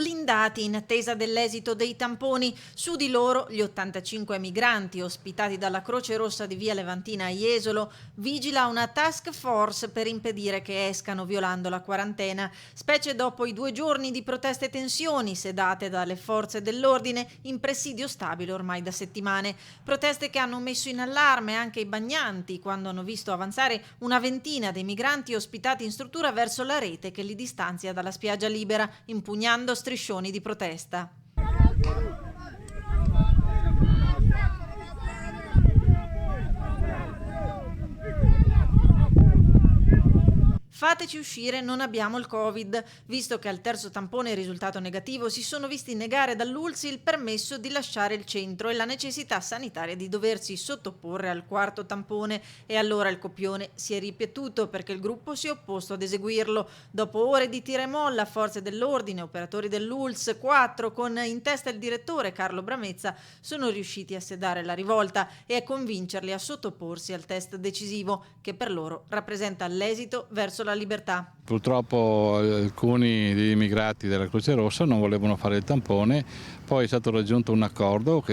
blindati in attesa dell'esito dei tamponi. Su di loro gli 85 migranti ospitati dalla Croce Rossa di Via Levantina a Jesolo. Vigila una task force per impedire che escano violando la quarantena, specie dopo i 2 giorni di proteste e tensioni sedate dalle forze dell'ordine in presidio stabile ormai da settimane. Proteste che hanno messo in allarme anche i bagnanti quando hanno visto avanzare una ventina dei migranti ospitati in struttura verso la rete che li distanzia dalla spiaggia libera, impugnando striscioni di protesta. Fateci uscire, non abbiamo il Covid. Visto che al terzo tampone il risultato negativo, si sono visti negare dall'ULSI il permesso di lasciare il centro e la necessità sanitaria di doversi sottoporre al quarto tampone. E allora il copione si è ripetuto perché il gruppo si è opposto ad eseguirlo. Dopo ore di tira e molla, forze dell'ordine, operatori dell'ULSS, 4 con in testa il direttore Carlo Bramezza, sono riusciti a sedare la rivolta e a convincerli a sottoporsi al test decisivo che per loro rappresenta l'esito verso la libertà. Purtroppo alcuni degli immigrati della Croce Rossa non volevano fare il tampone, poi è stato raggiunto un accordo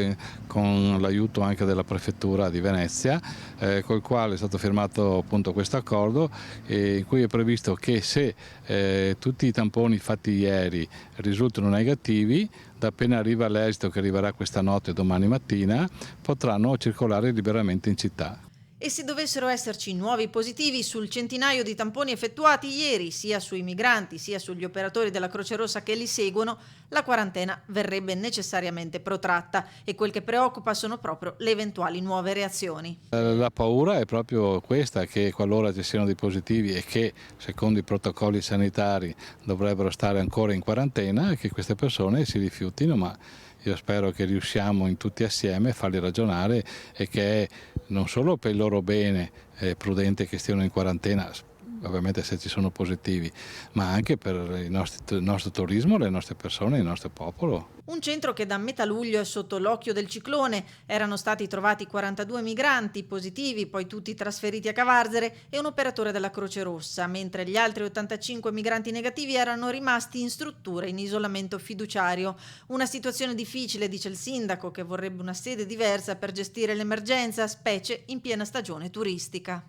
con l'aiuto anche della prefettura di Venezia, col quale è stato firmato appunto questo accordo, in cui è previsto che se tutti i tamponi fatti ieri risultano negativi, da appena arriva l'esito, che arriverà questa notte e domani mattina, potranno circolare liberamente in città. E se dovessero esserci nuovi positivi sul centinaio di tamponi effettuati ieri, sia sui migranti sia sugli operatori della Croce Rossa che li seguono, la quarantena verrebbe necessariamente protratta e quel che preoccupa sono proprio le eventuali nuove reazioni. La paura è proprio questa, che qualora ci siano dei positivi e che secondo i protocolli sanitari dovrebbero stare ancora in quarantena, che queste persone si rifiutino, ma io spero che riusciamo in tutti assieme a farli ragionare e che non solo per il loro bene è prudente che stiano in quarantena, ovviamente se ci sono positivi, ma anche per il nostro turismo, le nostre persone, il nostro popolo. Un centro che da metà luglio è sotto l'occhio del ciclone. Erano stati trovati 42 migranti positivi, poi tutti trasferiti a Cavarzere, e un operatore della Croce Rossa, mentre gli altri 85 migranti negativi erano rimasti in strutture in isolamento fiduciario. Una situazione difficile, dice il sindaco, che vorrebbe una sede diversa per gestire l'emergenza, specie in piena stagione turistica.